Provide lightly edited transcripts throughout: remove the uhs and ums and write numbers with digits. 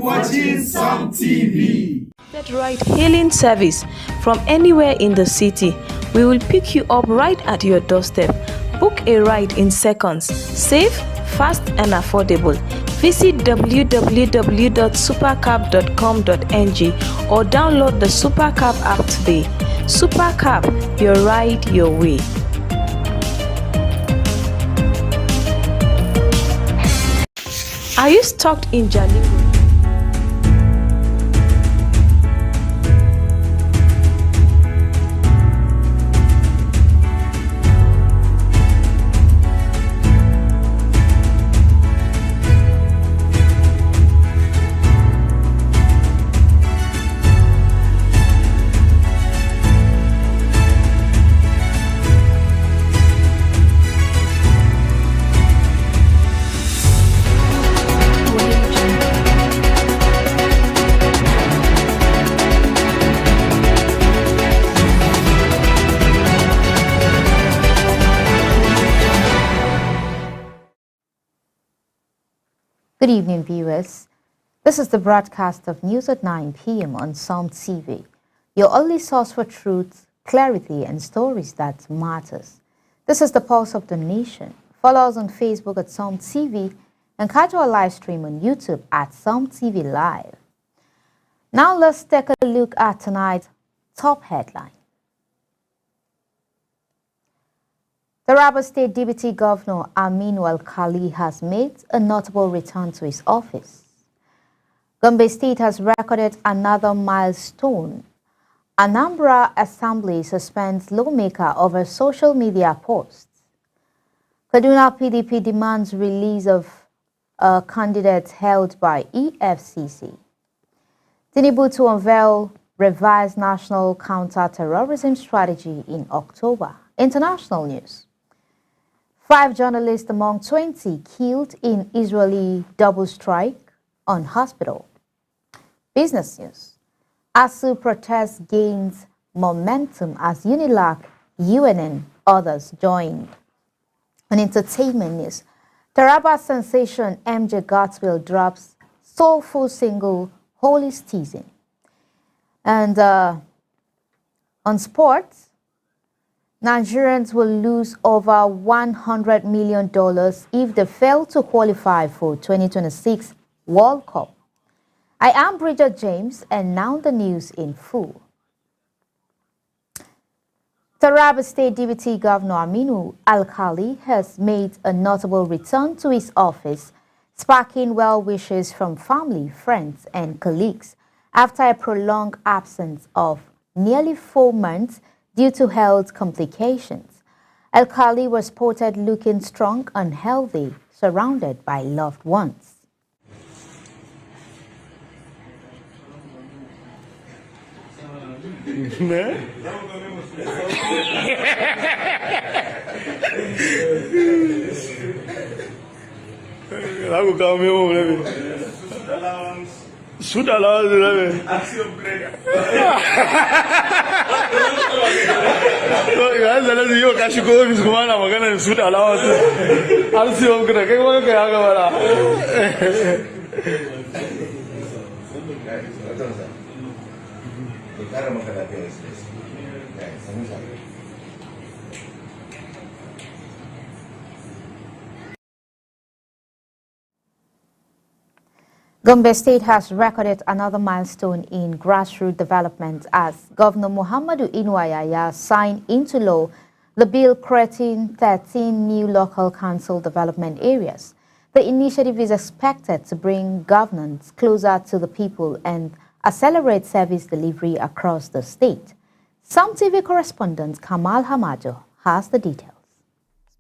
watching Psalm TV. Right healing service from anywhere in the city. We will pick you up right at your doorstep. Book a ride in seconds. Safe, fast and affordable. Visit www.supercab.com.ng or download the Supercab app today. Supercab, your ride, your way. Are you stuck in Jalingo? Good evening, viewers. This is the broadcast of News at 9 p.m. on Psalm TV, your only source for truth, clarity, and stories that matters. This is the pulse of the nation. Follow us on Facebook at Psalm TV and catch our live stream on YouTube at Psalm TV Live. Now let's take a look at tonight's top headline. Taraba State Deputy Governor Aminu Alkali has made a notable return to his office. Gombe State has recorded another milestone. Anambra Assembly suspends lawmaker over social media posts. Kaduna PDP demands release of a candidate held by EFCC. Tinubu to unveil revised national counter-terrorism strategy in October. International news. 5 journalists among 20 killed in Israeli double strike on hospital. Business news. ASU protest gains momentum as UNILAC, UNN, others joined. On entertainment news, Taraba sensation MJ Godswill drops soulful single Holy Season. And on sports, Nigerians will lose over $100 million if they fail to qualify for 2026 World Cup. I am Bridget James, and now the news in full. Taraba State Deputy Governor Aminu Alkali has made a notable return to his office, sparking well wishes from family, friends, and colleagues after a prolonged absence of nearly 4 months due to health complications. Alkali was spotted looking strong and healthy, surrounded by loved ones. Shoot allowance. Yau ka shigo ofis kuma na magana shoot allowance. An siyo upgrade. Kai kuma kai haka bara. Gombe State has recorded another milestone in grassroots development as Governor Muhammadu Inuayaya signed into law the bill creating 13 new local council development areas. The initiative is expected to bring governance closer to the people and accelerate service delivery across the state. Psalm TV correspondent Kamal Hamajo has the details.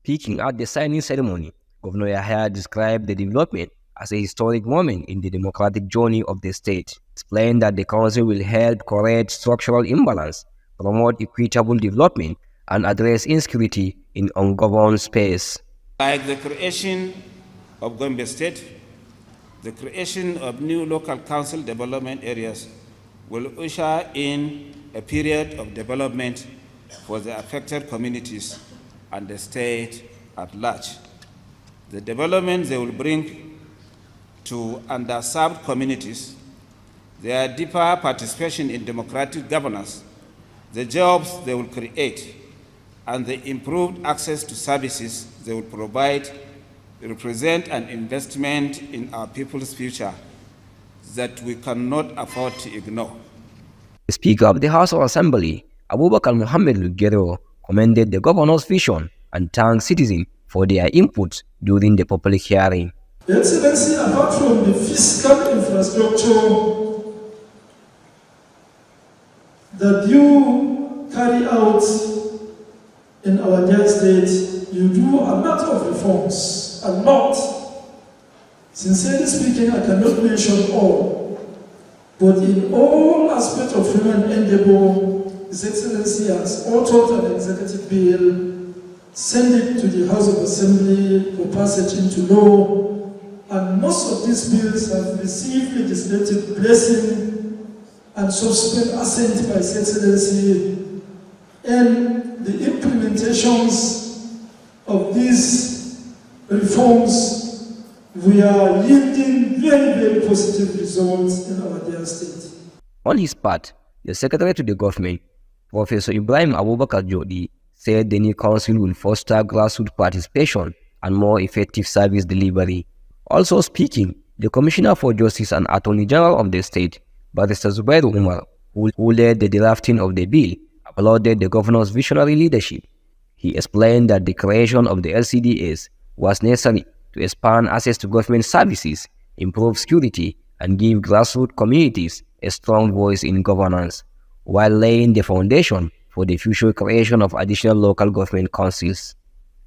Speaking at the signing ceremony, Governor Yahya described the development as a historic moment in the democratic journey of the state, explained that the council will help correct structural imbalance, promote equitable development, and address insecurity in ungoverned space. Like the creation of Gombe State, the creation of new local council development areas will usher in a period of development for the affected communities and the state at large. The development they will bring to underserved communities, their deeper participation in democratic governance, the jobs they will create, and the improved access to services they will provide represent an investment in our people's future that we cannot afford to ignore. The Speaker of the House of Assembly, Abubakar Mohammed Lugero, commended the governor's vision and thanked citizens for their input during the public hearing. Your Excellency, apart from the fiscal infrastructure that you carry out in our dear state, you do a lot of reforms, a lot. Sincerely speaking, I cannot mention all, but in all aspects of human endeavor, His Excellency has authored an executive bill, sent it to the House of Assembly for passage into law, and most of these bills have received legislative blessing and subsequent assent by His Excellency, and the implementations of these reforms, we are yielding very, very positive results in our dear state. On his part, the Secretary to the Government, Professor Ibrahim Abubakar Jodi, said the new council will foster grassroots participation and more effective service delivery. Also speaking, the Commissioner for Justice and Attorney General of the state, Barrister Zubairu Umar, who led the drafting of the bill, applauded the governor's visionary leadership. He explained that the creation of the LCDAs was necessary to expand access to government services, improve security, and give grassroots communities a strong voice in governance, while laying the foundation for the future creation of additional local government councils.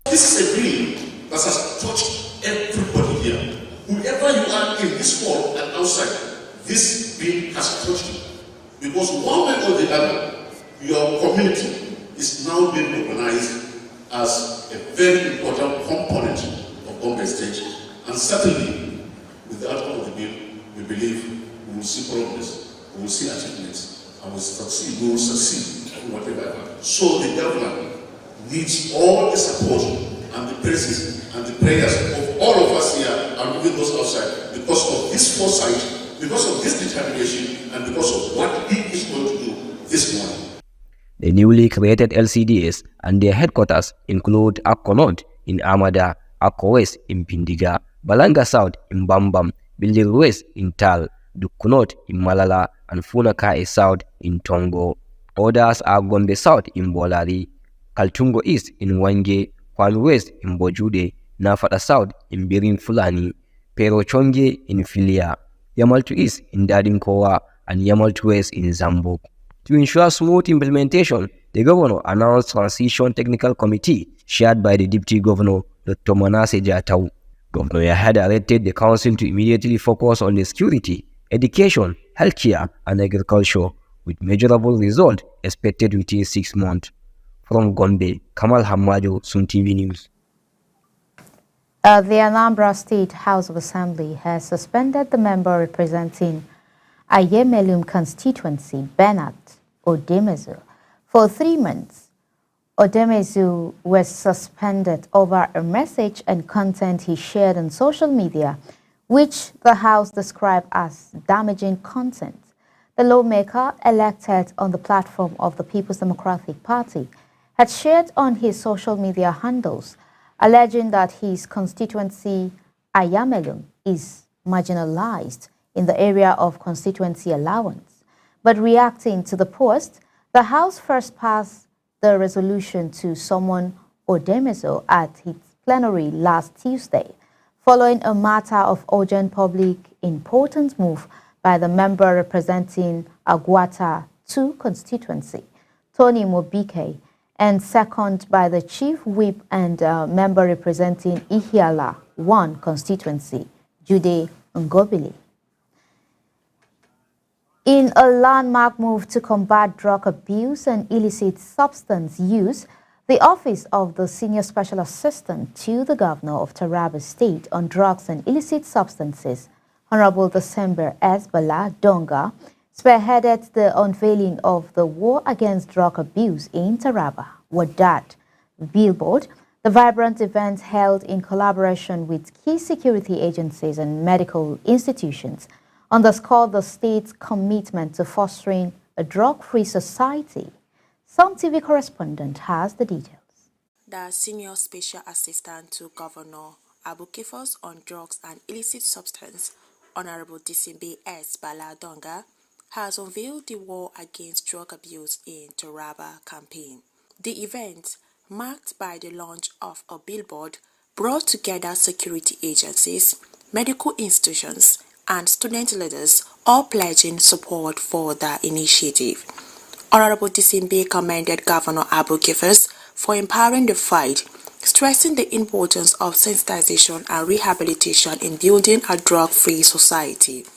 This is a bill that has touched everybody here. Whoever you are in this hall and outside, this bill has touched you. Because one way or the other, your community is now being recognized as a very important component of Gombe State. And certainly, with the outcome of the bill, we believe we will see progress, we will see achievements, and we will succeed in whatever. So the governor needs all the support and the praises and the prayers of all of us here and even those outside, because of this foresight, because of this determination, and because of what he is going to do this morning. The newly created LCDAs and their headquarters include Akko North in Amada, Akko West in Pindiga, Balanga South in Bambam, Bildir West in Tal, Dukku North in Malala, and Funakae South in Tongo. Others are Gombe South in Bolari, Kaltungo East in Wange, Kwame West in Bojude, Nafata South in Birin Fulani, Pero Chonge in Filia, Yamaltu East in Dadinkowa, and Yamaltu West in Zambo. To ensure smooth implementation, the governor announced Transition Technical Committee chaired by the Deputy Governor, Dr. Manasseh Jatau. Governor Yahya directed the council to immediately focus on the security, education, healthcare, and agriculture, with measurable results expected within 6 months. From Gombe, Kamal Hamado, Sun TV News. The Anambra State House of Assembly has suspended the member representing Ayemelum constituency, Bernard Odemezu, for 3 months. Odemezu was suspended over a message and content he shared on social media, which the House described as damaging content. The lawmaker, elected on the platform of the People's Democratic Party, had shared on his social media handles, alleging that his constituency, Ayamelum, is marginalized in the area of constituency allowance. But reacting to the post, the House first passed the resolution to summon Odemezu at its plenary last Tuesday, following a matter of urgent public importance move by the member representing Agwata 2 constituency, Tony Mobike, and second by the chief whip and member representing Ihiala 1 constituency, Jude Ngobili. In a landmark move to combat drug abuse and illicit substance use, the Office of the Senior Special Assistant to the Governor of Taraba State on Drugs and Illicit Substances, Honorable December S. Bala Donga, spearheaded the unveiling of the War Against Drug Abuse in Taraba. With that billboard, The vibrant event, held in collaboration with key security agencies and medical institutions, underscored the state's commitment to fostering a drug-free society. Sun TV correspondent has the details. The Senior Special Assistant to Governor Abu-Kefas on Drugs and Illicit Substance, Honorable Disimbe S. Baladonga, has unveiled the War Against Drug Abuse in Taraba campaign. The event, marked by the launch of a billboard, brought together security agencies, medical institutions, and student leaders, all pledging support for the initiative. Honorable Disimbe commended Governor Abu-Kefas for empowering the fight, stressing the importance of sensitization and rehabilitation in building a drug-free society.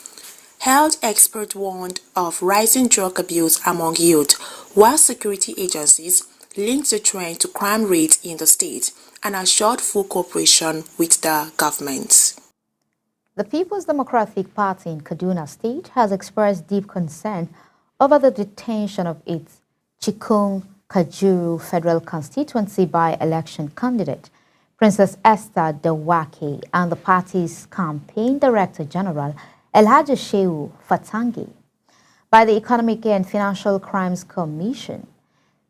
Health experts warned of rising drug abuse among youth, while security agencies linked the trend to crime rates in the state and assured full cooperation with the government. The People's Democratic Party in Kaduna State has expressed deep concern over the detention of its Chikung Kajuru Federal Constituency by-election candidate, Princess Esther Dawake, and the party's campaign director general, Elhaji Shehu Fatangi, by the Economic and Financial Crimes Commission.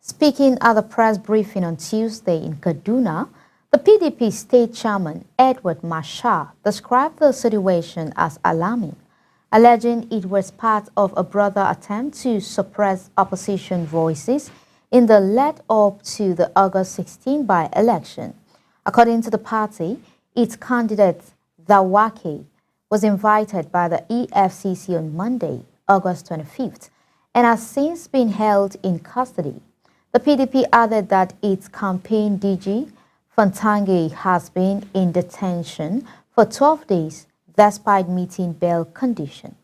Speaking at the press briefing on Tuesday in Kaduna, the PDP state chairman, Edward Masha, described the situation as alarming, alleging it was part of a broader attempt to suppress opposition voices in the lead-up to the August 16 by-election. According to the party, its candidate, Dawake, was invited by the EFCC on Monday, August 25th, and has since been held in custody. The PDP added that its campaign DG, Fatangi, has been in detention for 12 days despite meeting bail condition.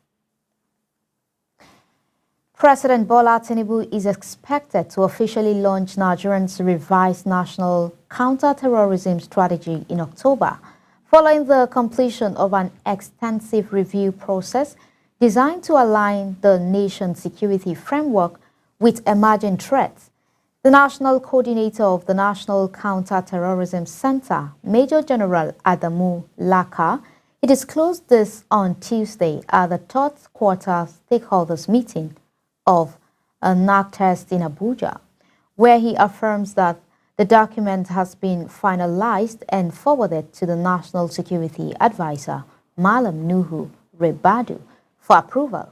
President Bola Tinubu is expected to officially launch Nigeria's revised national counter-terrorism strategy in October, following the completion of an extensive review process designed to align the nation's security framework with emerging threats. The national coordinator of the National Counter-Terrorism Center, Major General Adamu Laka, he disclosed this on Tuesday at the third quarter stakeholders meeting of NACTEST in Abuja, where he affirms that the document has been finalized and forwarded to the National Security Advisor, Malam Nuhu Rebadu, for approval.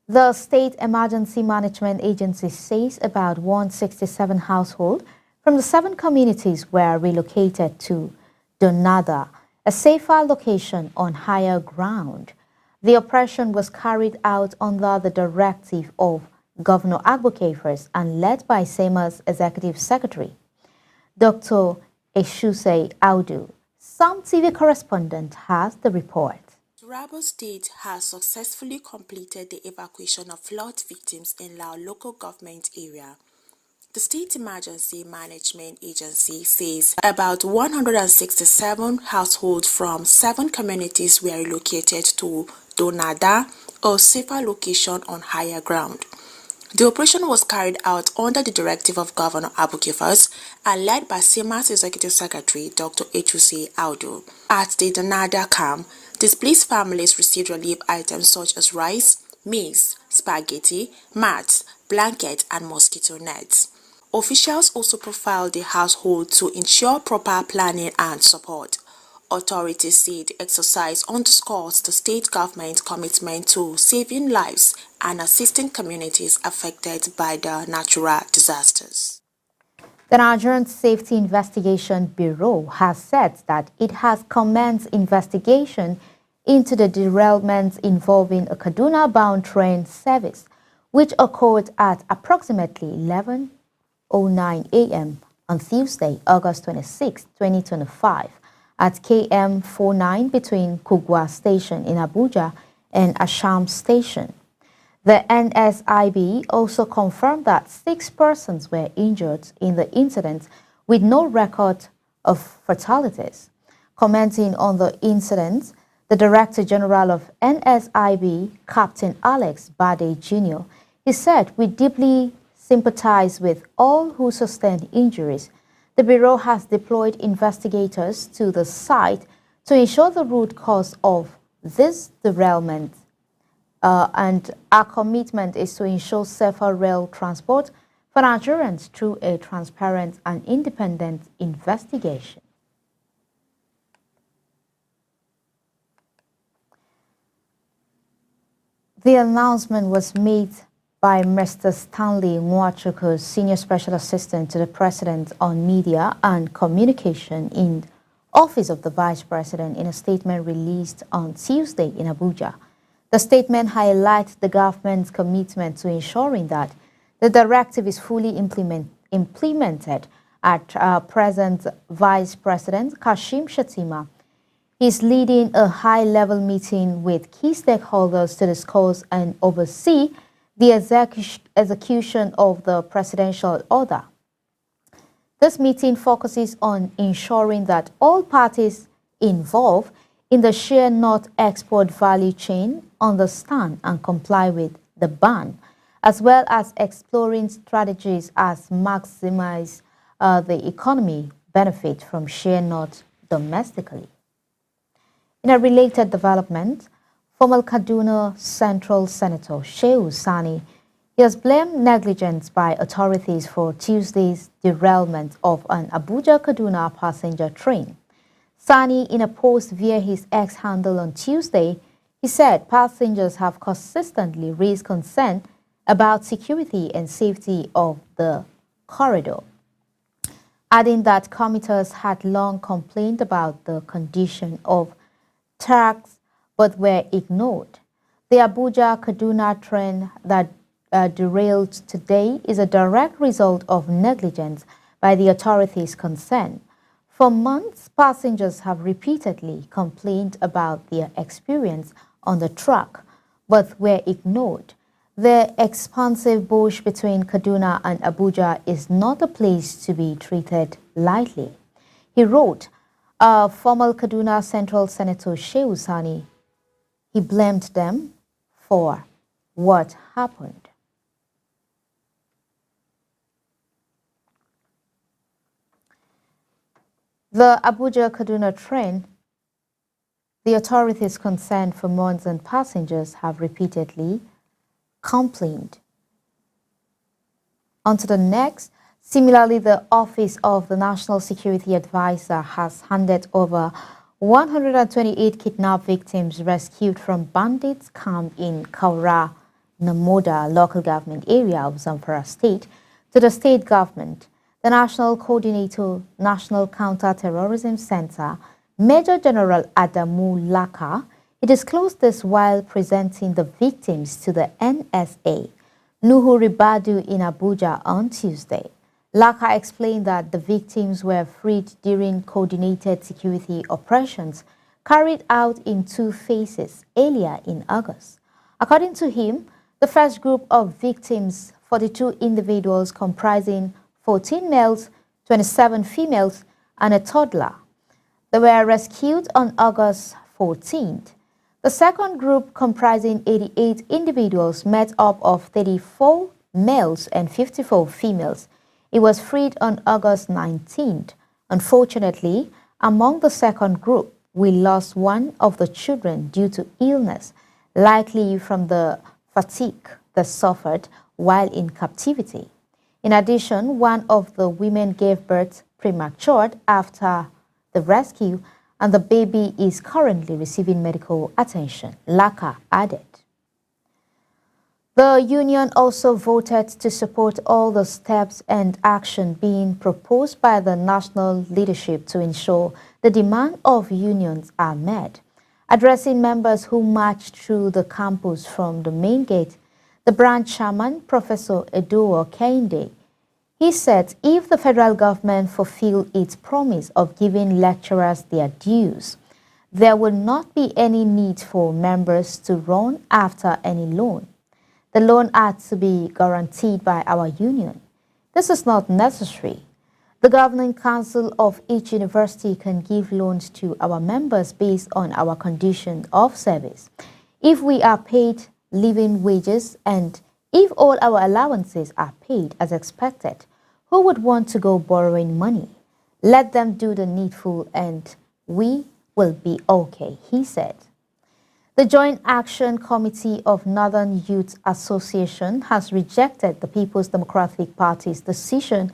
The State Emergency Management Agency says about 167 households from the 7 communities were relocated to Donada, a safer location on higher ground. The operation was carried out under the directive of Governor Abu-Kefas and led by SEMA's Executive Secretary, Dr. Eshuse Audu. Sun TV correspondent has the report. Taraba State has successfully completed the evacuation of flood victims in Lao local government area. The State Emergency Management Agency says about 167 households from 7 communities were relocated to Donada, a safer location on higher ground. The operation was carried out under the directive of Governor Abu-Kefas and led by SEMA's Executive Secretary, Dr. Echuse Audu. At the Donada camp, displaced families received relief items such as rice, maize, spaghetti, mats, blankets, and mosquito nets. Officials also profiled the household to ensure proper planning and support. Authorities say the exercise underscores the state government's commitment to saving lives and assisting communities affected by the natural disasters. The Nigerian Safety Investigation Bureau has said that it has commenced investigation into the derailment involving a Kaduna-bound train service, which occurred at approximately 11:09 a.m. on Tuesday, August 26, 2025, at KM 49 between Kugwa Station in Abuja and Asham Station. The NSIB also confirmed that 6 persons were injured in the incident with no record of fatalities. Commenting on the incident, the Director General of NSIB, Captain Alex Bade Jr., he said, "We deeply sympathize with all who sustained injuries. The Bureau has deployed investigators to the site to ensure the root cause of this derailment. And our commitment is to ensure safer rail transport for Nigerians through a transparent and independent investigation. The announcement was made by Mr. Stanley Nwachukwu, Senior Special Assistant to the President on Media and Communication in Office of the Vice President, in a statement released on Tuesday in Abuja. The statement highlights the government's commitment to ensuring that the directive is fully implemented at present Vice President Kashim Shettima is leading a high-level meeting with key stakeholders to discuss and oversee the execution of the presidential order. This meeting focuses on ensuring that all parties involved in the Share Not export value chain understand and comply with the ban, as well as exploring strategies as maximize the economy benefit from Share Not domestically. In a related development, former Kaduna Central Senator Shehu Sani has blamed negligence by authorities for Tuesday's derailment of an Abuja-Kaduna passenger train. Sani, in a post via his X handle on Tuesday, he said passengers have consistently raised concern about security and safety of the corridor, adding that commuters had long complained about the condition of tracks but were ignored. The Abuja-Kaduna train that derailed today is a direct result of negligence by the authorities concerned. For months, passengers have repeatedly complained about their experience on the track but were ignored. The expansive bush between Kaduna and Abuja is not a place to be treated lightly. He wrote, former Kaduna Central Senator Shehu Sani, he blamed them for what happened. The Abuja-Kaduna train, the authorities concerned for months and passengers have repeatedly complained. On to the next. Similarly, the Office of the National Security Advisor has handed over 128 kidnapped victims rescued from bandits camp in Kaura, Namoda local government area of Zamfara State to the state government. The National Coordinator, National Counter-Terrorism Center, Major General Adamu Laka, he disclosed this while presenting the victims to the NSA, Nuhu Ribadu in Abuja on Tuesday. Laka explained that the victims were freed during coordinated security operations carried out in 2 phases earlier in August. According to him, the first group of victims, 42 individuals comprising 14 males, 27 females, and a toddler, they were rescued on August 14th. The second group, comprising 88 individuals made up of 34 males and 54 females, it was freed on August 19th. Unfortunately, among the second group, we lost one of the children due to illness, likely from the fatigue they suffered while in captivity. In addition, one of the women gave birth premature after the rescue, and the baby is currently receiving medical attention, Laka added. The union also voted to support all the steps and action being proposed by the national leadership to ensure the demand of unions are met. Addressing members who marched through the campus from the main gate, the branch chairman, Professor Eduo Kehinde, he said if the federal government fulfill its promise of giving lecturers their dues, there will not be any need for members to run after any loan. The loan had to be guaranteed by our union. This is not necessary. The governing council of each university can give loans to our members based on our condition of service. If we are paid living wages and if all our allowances are paid as expected, who would want to go borrowing money? Let them do the needful and we will be okay, he said. The Joint Action Committee of Northern Youth Association has rejected the People's Democratic Party's decision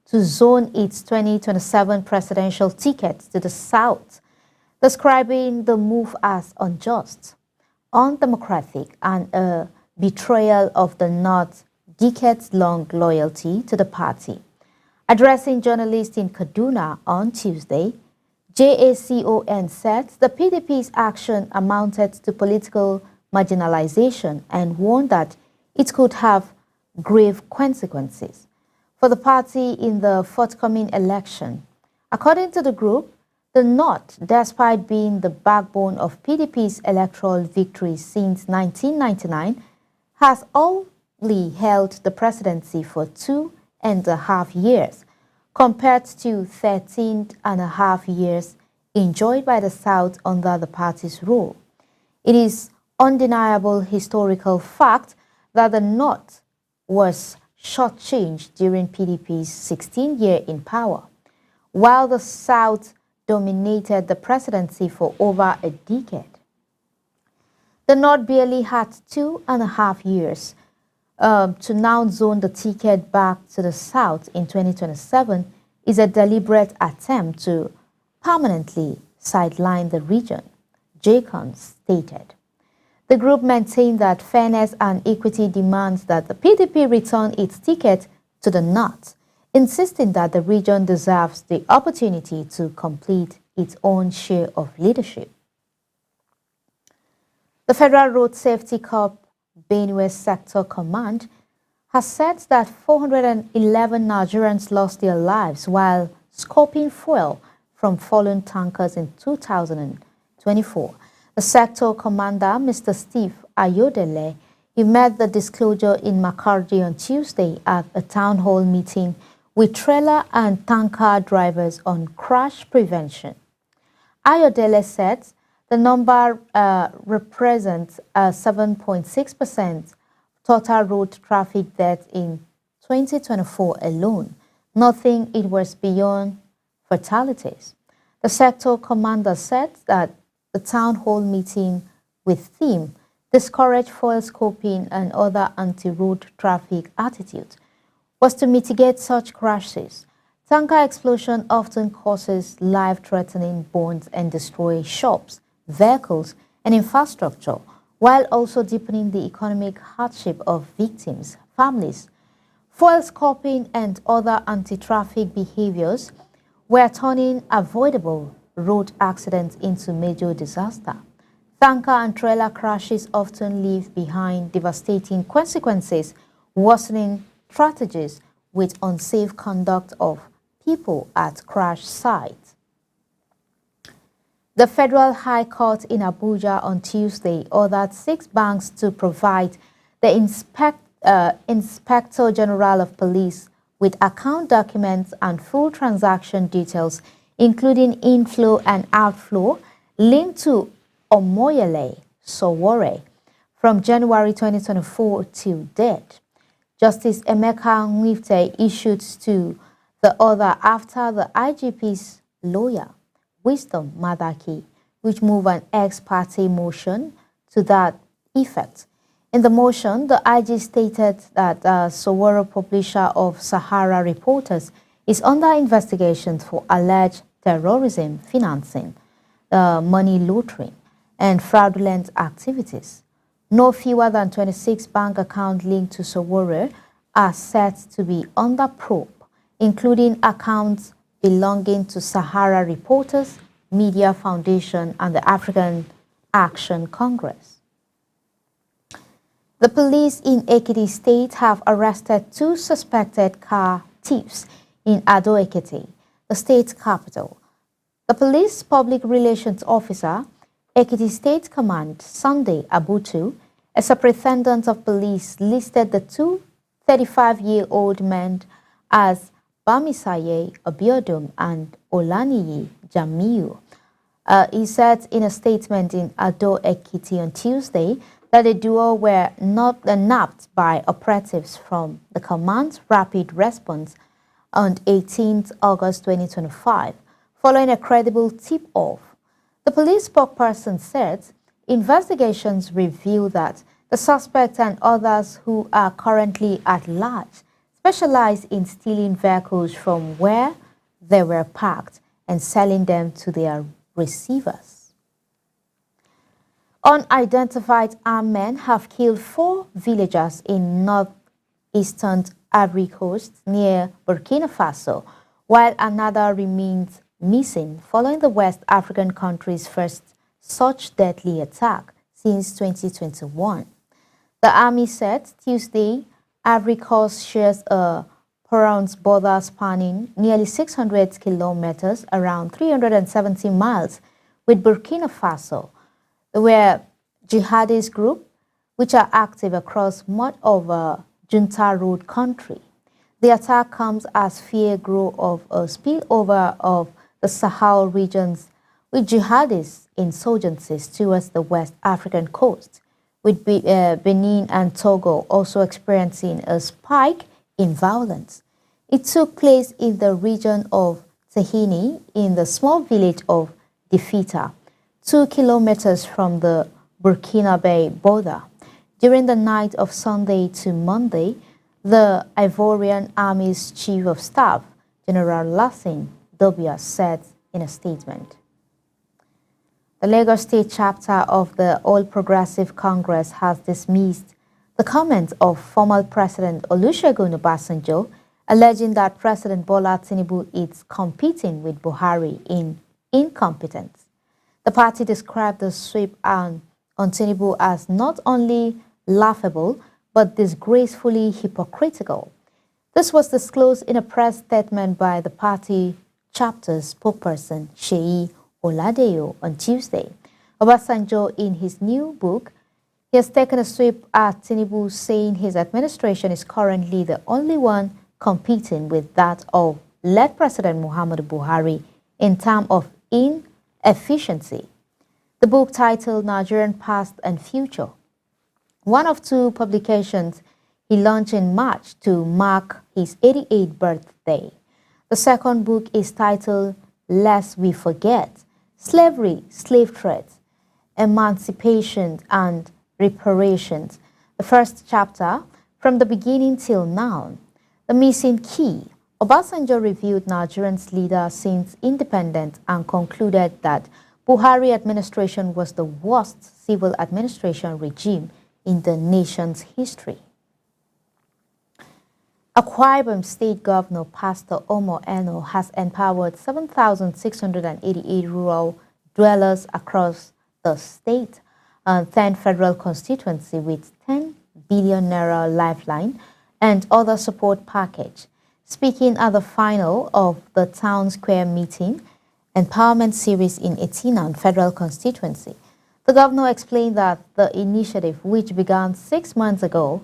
to zone its 2027 presidential ticket to the South, describing the move as unjust, undemocratic, and a betrayal of the North's decades-long loyalty to the party. Addressing journalists in Kaduna on Tuesday, JACON said the PDP's action amounted to political marginalization and warned that it could have grave consequences for the party in the forthcoming election. According to the group, the North, despite being the backbone of PDP's electoral victory since 1999, has only held the presidency for 2.5 years, compared to 13.5 years enjoyed by the South under the party's rule. It is undeniable historical fact that the North was shortchanged during PDP's 16th year in power, while the South dominated the presidency for over a decade. The North barely had 2.5 years to now zone the ticket back to the South in 2027 is a deliberate attempt to permanently sideline the region, JACON stated. The group maintained that fairness and equity demands that the PDP return its ticket to the North, insisting that the region deserves the opportunity to complete its own share of leadership. The Federal Road Safety Corps Benue Sector Command has said that 411 Nigerians lost their lives while scoping fuel from fallen tankers in 2024. The sector commander, Mr. Steve Ayodele, he made the disclosure in Makurdi on Tuesday at a town hall meeting with trailer and tanker drivers on crash prevention. Ayodele said the number represents 7.6% total road traffic deaths in 2024 alone, nothing it was beyond fatalities. The sector commander said that the town hall meeting with theme Discourage Fuel Scoping and Other Anti-Road Traffic Attitudes was to mitigate such crashes. Tanker explosion often causes life-threatening burns and destroy shops, vehicles, and infrastructure, while also deepening the economic hardship of victims, families. Fuel scoping and other anti-traffic behaviors were turning avoidable road accidents into major disaster. Tanker and trailer crashes often leave behind devastating consequences, worsening strategies with unsafe conduct of people at crash sites. The Federal High Court in Abuja on Tuesday ordered 6 banks to provide the Inspector General of Police with account documents and full transaction details, including inflow and outflow, linked to Omoyele Sowore from January 2024 to date. Justice Emeka Nwifte issued to the order after the IGP's lawyer, Wisdom Madaki, which moved an ex-parte motion to that effect. In the motion, the IG stated that Sowore, publisher of Sahara Reporters, is under investigation for alleged terrorism financing, money laundering, and fraudulent activities. No fewer than 26 bank accounts linked to Sowore are set to be under probe, including accounts belonging to Sahara Reporters, Media Foundation, and the African Action Congress. The police in Ekiti State have arrested 2 suspected car thieves in Ado-Ekiti, the state's capital. The police public relations officer, Ekiti State Command, Sunday Abutu, a superintendent of police, listed the 2 35-year-old men as Bamisaye Abiodun and Olaniyi Jamiu. He said in a statement in Ado-Ekiti on Tuesday that the duo were not nabbed by operatives from the command's rapid response on 18th August 2025, following a credible tip-off. The police spokesperson said investigations reveal that the suspect and others who are currently at large specialize in stealing vehicles from where they were parked and selling them to their receivers. Unidentified armed men have killed 4 villagers in northeastern Ivory Coast near Burkina Faso, while another remains missing following the West African country's first such deadly attack since 2021. The army said Tuesday Ivory Coast shares a porous border spanning nearly 600 kilometers, around 370 miles, with Burkina Faso, where jihadist groups which are active across much of junta ruled country. The attack comes as fear grew of a spillover of the Sahel regions with jihadist insurgencies towards the West African coast, with Benin and Togo also experiencing a spike in violence. It took place in the region of Tehini in the small village of Difita, 2 kilometers from the Burkinabe border. During the night of Sunday to Monday, the Ivorian Army's Chief of Staff, General Lassine Dobia, said in a statement. The Lagos State chapter of the All Progressive Congress has dismissed the comments of former President Olusegun Obasanjo, alleging that President Bola Tinubu is competing with Buhari in incompetence. The party described the sweep on Tinubu as not only laughable, but disgracefully hypocritical. This was disclosed in a press statement by the party chapter's spokesperson, Seyi Oladejo, on Tuesday. Obasanjo, in his new book, he has taken a sweep at Tinubu, saying his administration is currently the only one competing with that of late President Muhammadu Buhari in terms of inefficiency. The book, titled Nigerian Past and Future, one of 2 publications he launched in March to mark his 88th birthday. The second book is titled Lest We Forget: Slavery, Slave Trade, Emancipation and Reparations. The first chapter, From the Beginning Till Now, The Missing Key. Obasanjo reviewed Nigerian's leader since independence and concluded that Buhari administration was the worst civil administration regime in the nation's history. Akwa Ibom State Governor Pastor Omo Eno has empowered 7,688 rural dwellers across the state and 10 federal constituency with 10 billion naira lifeline and other support package. Speaking at the final of the Town Square meeting, Empowerment Series in Etinan Federal Constituency, the governor explained that the initiative, which began 6 months ago,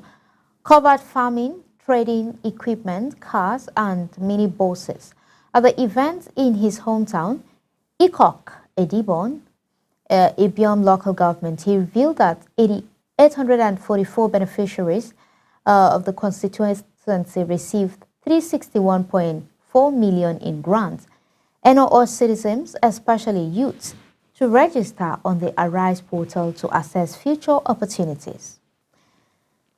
covered farming, trading, equipment, cars, and mini-buses. At the event in his hometown, Ikok, Edibon, Ibiom local government, he revealed that 844 beneficiaries of the constituency received 361.4 million in grants, and all citizens, especially youths, to register on the Arise portal to access future opportunities.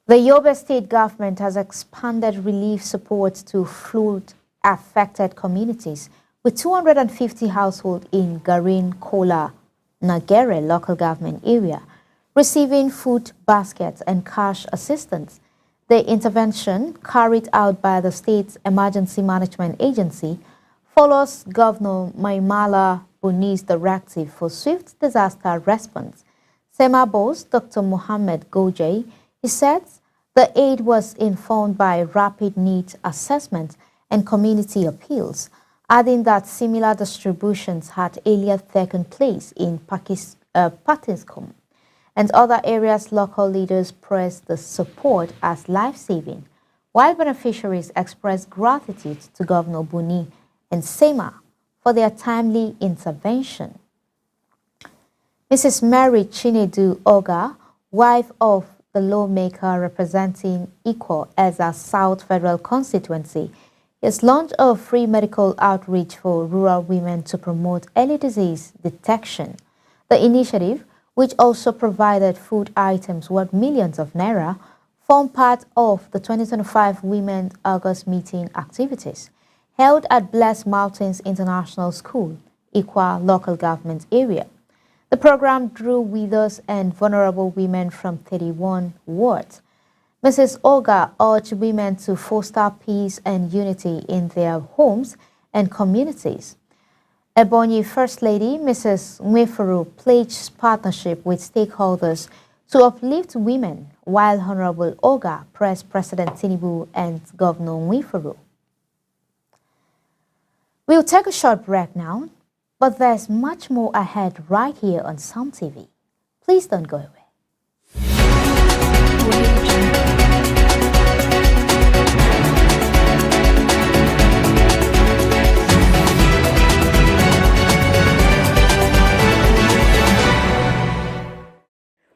The Yobe State government has expanded relief support to flood-affected communities, with 250 households in Garin Kola Nagere local government area receiving food baskets and cash assistance. The intervention, carried out by the state's Emergency Management Agency, follows Governor Maimala Buni's directive for swift disaster response. SEMA boss Dr. Mohammed Goje, he said the aid was informed by rapid need assessment and community appeals, adding that similar distributions had earlier taken place in Patiskum and other areas. Local leaders praised the support as life-saving, while beneficiaries expressed gratitude to Governor Buni and SEMA for their timely intervention. Mrs. Mary Chinedu Oga, wife of the lawmaker representing Ikwo as a South Federal constituency, has launched a free medical outreach for rural women to promote early disease detection. The initiative, which also provided food items worth millions of naira, formed part of the 2025 Women's August meeting activities held at Blessed Mountains International School, Ikwa local government area. The program drew widows and vulnerable women from 31 wards. Mrs. Oga urged women to foster peace and unity in their homes and communities. Ebonyi First Lady Mrs. Nweferu pledged partnership with stakeholders to uplift women, while Honorable Oga pressed President Tinubu and Governor Nweferu. We'll take a short break now, but there's much more ahead right here on Sam TV. Please don't go away.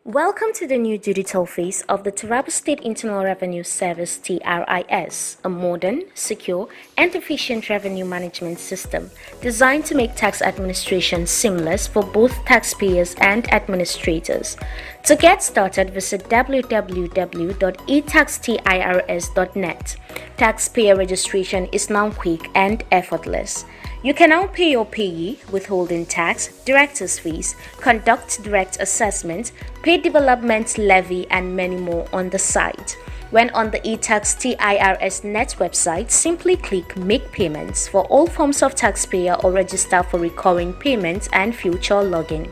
Welcome to the new digital face of the Taraba State Internal Revenue Service (TRIS), a modern, secure, and efficient revenue management system designed to make tax administration seamless for both taxpayers and administrators. To get started, visit www.etaxtirs.net. Taxpayer registration is now quick and effortless. You can now pay your payee, withholding tax, director's fees, conduct direct assessment, pay development levy, and many more on the site. When on the etaxtirs.net website, simply click Make Payments for all forms of taxpayer or register for recurring payments and future login.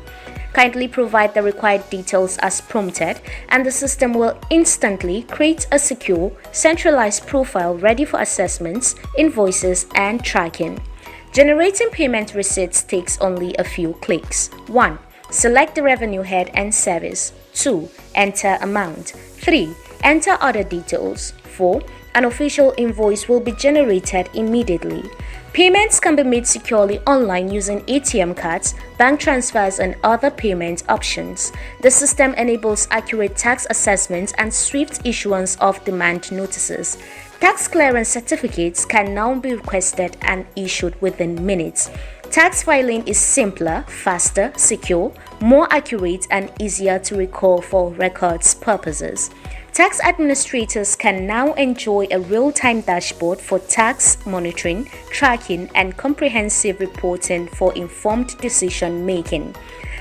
Kindly provide the required details as prompted, and the system will instantly create a secure, centralized profile ready for assessments, invoices, and tracking. Generating payment receipts takes only a few clicks. 1. Select the revenue head and service. 2. Enter amount. 3. Enter other details. 4. An official invoice will be generated immediately. Payments can be made securely online using ATM cards, bank transfers, and other payment options. The system enables accurate tax assessments and swift issuance of demand notices. Tax clearance certificates can now be requested and issued within minutes. Tax filing is simpler, faster, secure, more accurate, and easier to recall for records purposes. Tax administrators can now enjoy a real-time dashboard for tax monitoring, tracking, and comprehensive reporting for informed decision-making.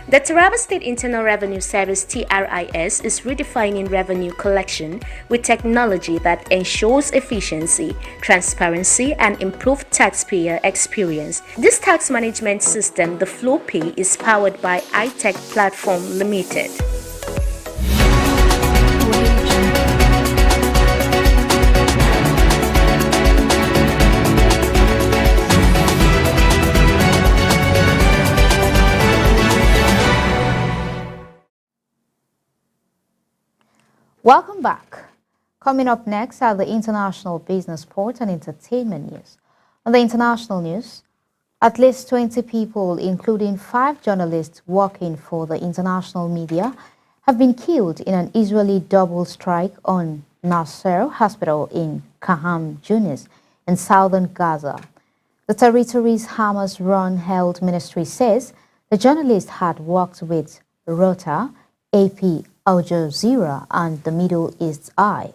The Taraba State Internal Revenue Service (TRIS) is redefining revenue collection with technology that ensures efficiency, transparency, and improved taxpayer experience. This tax management system, the FlowPay, is powered by iTech Platform Limited. Welcome back. Coming up next are the international business, sport, and entertainment news. On the international news, at least 20 people, including 5 journalists working for the international media, have been killed in an Israeli double strike on Nasser Hospital in Khan Yunis in southern Gaza. The territory's Hamas-run health ministry says the journalists had worked with Reuters, AP, Al Jazeera, and the Middle East Eye.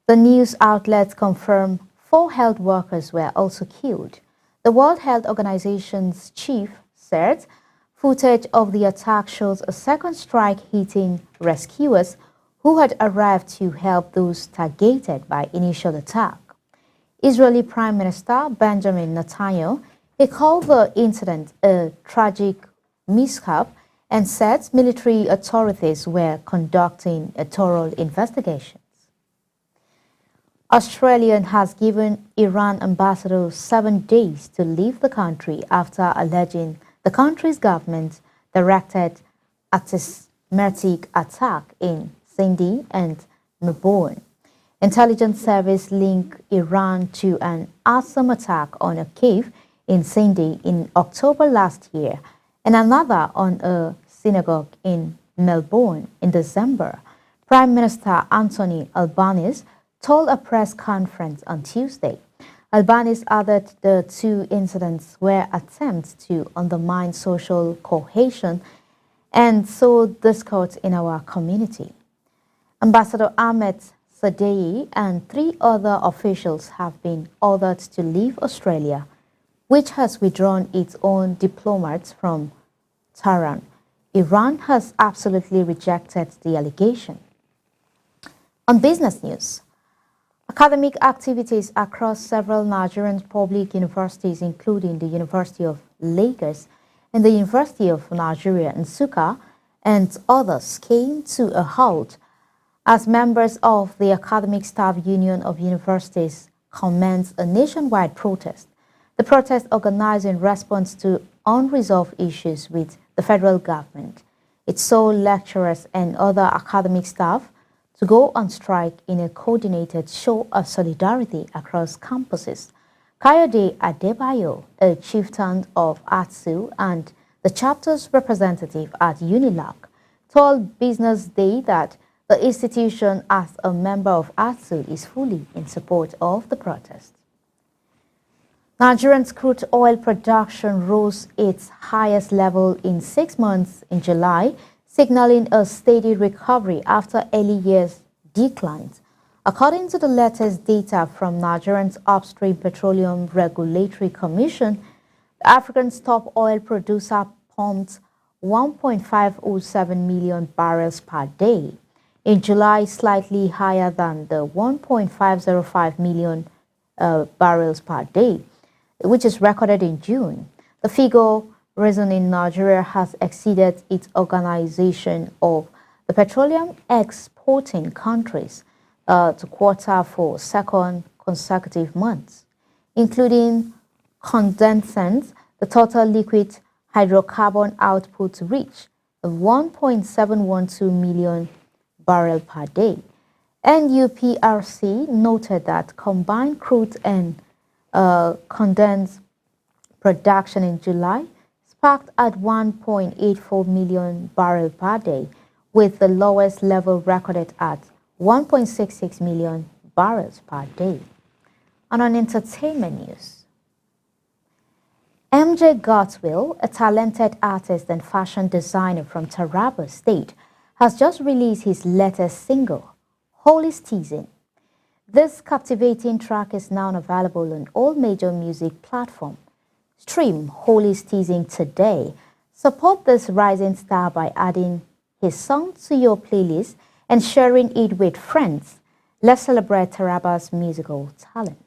The news outlets confirm 4 health workers were also killed. The World Health Organization's chief said footage of the attack shows a second strike hitting rescuers who had arrived to help those targeted by initial attack. Israeli Prime Minister Benjamin Netanyahu called the incident a tragic mishap and said military authorities were conducting a thorough investigation. Australia has given Iran ambassador 7 days to leave the country after alleging the country's government directed a systematic attack in Sindhi and Melbourne. Intelligence service linked Iran to an awesome attack on a cave in Sindhi in October last year, and another on a synagogue in Melbourne in December. Prime Minister Anthony Albanese told a press conference on Tuesday Albanese added the two incidents were attempts to undermine social cohesion and sow discord in our community. Ambassador Ahmed Sadei and 3 other officials have been ordered to leave Australia, which has withdrawn its own diplomats from Tehran. Iran has absolutely rejected the allegation. On business news, academic activities across several Nigerian public universities, including the University of Lagos and the University of Nigeria, Nsukka, and others, came to a halt as members of the Academic Staff Union of Universities commenced a nationwide protest. The protest organized in response to unresolved issues with the federal government. It saw lecturers and other academic staff to go on strike in a coordinated show of solidarity across campuses. Kayode Adebayo, a chieftain of ASUU and the chapter's representative at UNILAG, told Business Day that the institution, as a member of ASUU, is fully in support of the protest. Nigerian crude oil production rose its highest level in 6 months in July, signaling a steady recovery after early years' declines. According to the latest data from Nigeria's Upstream Petroleum Regulatory Commission, the African's top oil producer pumped 1.507 million barrels per day. In July, slightly higher than the 1.505 million barrels per day, which is recorded in June. The figure risen in Nigeria has exceeded its organization of the petroleum exporting countries to quarter for second consecutive months. Including condensate, the total liquid hydrocarbon output reached 1.712 million barrels per day. NUPRC noted that combined crude and condensate production in July sparked at 1.84 million barrels per day, with the lowest level recorded at 1.66 million barrels per day. And on entertainment news, MJ Godswill, a talented artist and fashion designer from Taraba State, has just released his latest single, Holy Teasing. This captivating track is now available on all major music platforms. Stream Holy Teasing today. Support this rising star by adding his song to your playlist and sharing it with friends. Let's celebrate Taraba's musical talents.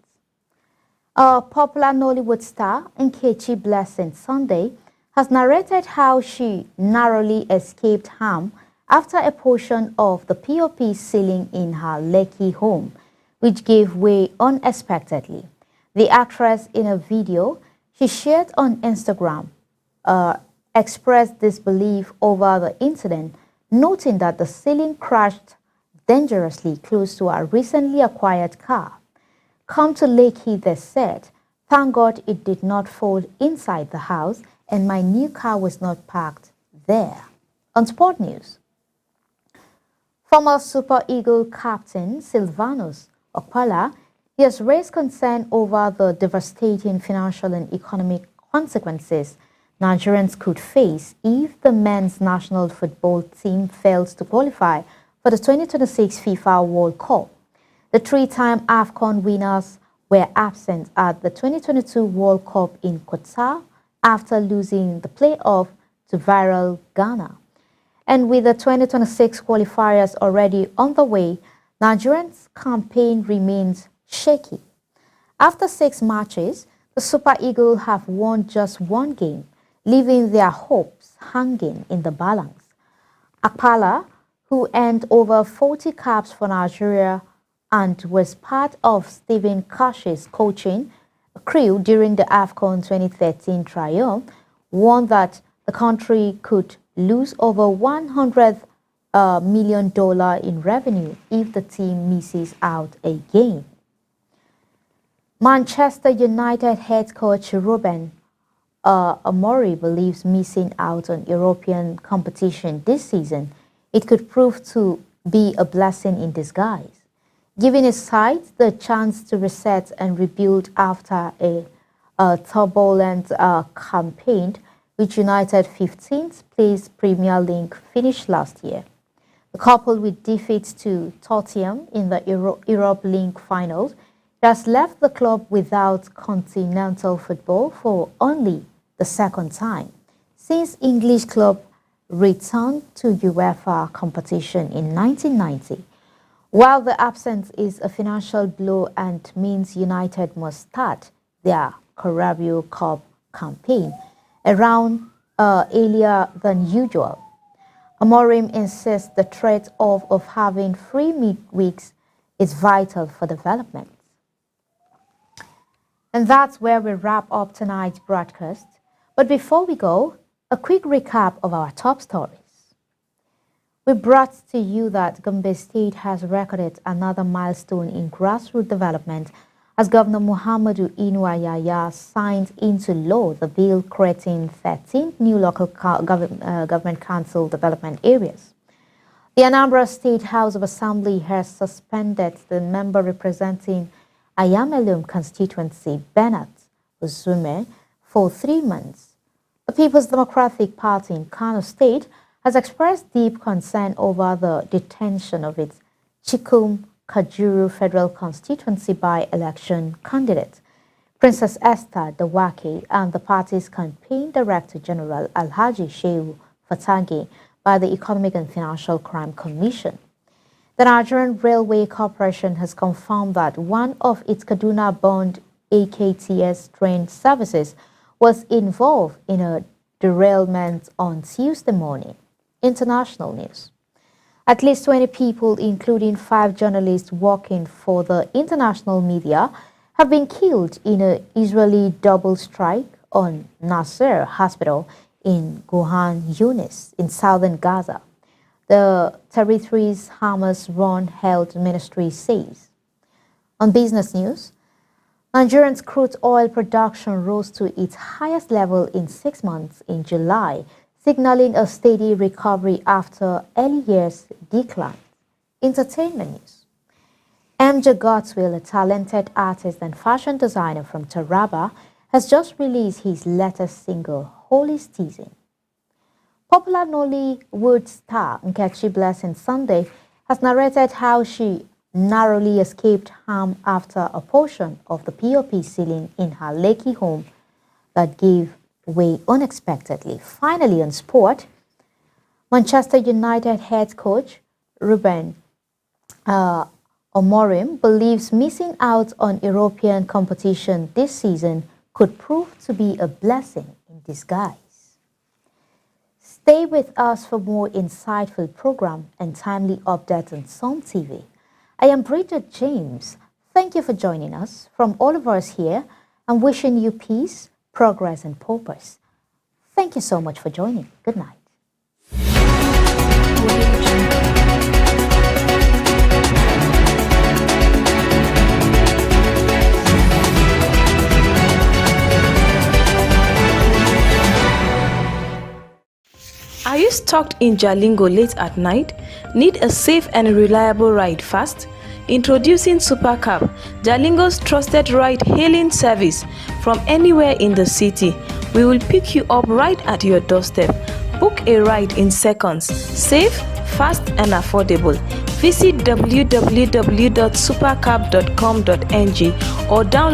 A popular Nollywood star, Nkechi Blessing Sunday, has narrated how she narrowly escaped harm after a portion of the POP ceiling in her Lekki home, which gave way unexpectedly. The actress, in a video she shared on Instagram, expressed disbelief over the incident, noting that the ceiling crashed dangerously close to her recently acquired car. Come to Lekki, they said, thank God it did not fall inside the house and my new car was not parked there. On sport news, former Super Eagle captain Silvanus Okpala, he has raised concern over the devastating financial and economic consequences Nigerians could face if the men's national football team fails to qualify for the 2026 FIFA World Cup. The 3-time AFCON winners were absent at the 2022 World Cup in Qatar after losing the playoff to viral Ghana. And with the 2026 qualifiers already on the way, Nigerians' campaign remains shaky. After 6 matches, the Super Eagles have won just 1 game, leaving their hopes hanging in the balance. Akpala, who earned over 40 caps for Nigeria and was part of Stephen Kash's coaching crew during the AFCON 2013 trial, warned that the country could lose over $100 million in revenue if the team misses out a game. Manchester United head coach Ruben Amorim believes missing out on European competition this season, it could prove to be a blessing in disguise. giving his side the chance to reset and rebuild after a turbulent campaign which united 15th place Premier League finish last year. Coupled with defeats to Tottenham in the Europe League finals, it has left the club without continental football for only the second time since English club returned to UEFA competition in 1990. While the absence is a financial blow and means United must start their Carabao Cup campaign around earlier than usual, Amorim insists the trade-off of having 3 midweeks is vital for development. And that's where we wrap up tonight's broadcast. But before we go, a quick recap of our top stories. We brought to you that Gombe State has recorded another milestone in grassroots development as Governor Muhammadu Inuwa Yahaya signed into law the bill creating 13 new local government council development areas. The Anambra State House of Assembly has suspended the member representing Ayamelum constituency, Bernard Uzume, for 3 months. The People's Democratic Party in Kano State has expressed deep concern over the detention of its Chikum Kajuru Federal Constituency by-election candidate, Princess Esther Dawaki, and the party's campaign director general Alhaji Shehu Fatagi by the Economic and Financial Crime Commission. The Nigerian Railway Corporation has confirmed that one of its Kaduna-bound AKTS train services was involved in a derailment on Tuesday morning. International news. At least 20 people, including 5 journalists working for the international media, have been killed in an Israeli double strike on Nasser Hospital in Khan Yunis in southern Gaza. The territory's Hamas-run health ministry says. On business news, Nigeria's crude oil production rose to its highest level in 6 months in July, signaling a steady recovery after early years' decline. Entertainment news. MJ Godswill, a talented artist and fashion designer from Taraba, has just released his latest single, Holy Season. Popular Nollywood star Nkechi Blessing Sunday has narrated how she narrowly escaped harm after a portion of the POP ceiling in her Lekki home that gave way unexpectedly. Finally, on sport, Manchester United head coach Ruben Amorim believes missing out on European competition this season could prove to be a blessing in disguise. Stay with us for more insightful program and timely updates on Sun TV. I am Bridget James. Thank you for joining us. From all of us here, I'm wishing you peace, progress, and purpose. Thank you so much for joining. Good night. Are you stuck in Jalingo late at night? Need a safe and reliable ride fast? Introducing Supercab, Jalingo's trusted ride-hailing service from anywhere in the city. We will pick you up right at your doorstep. Book a ride in seconds. Safe, fast, and affordable. Visit www.supercab.com.ng or download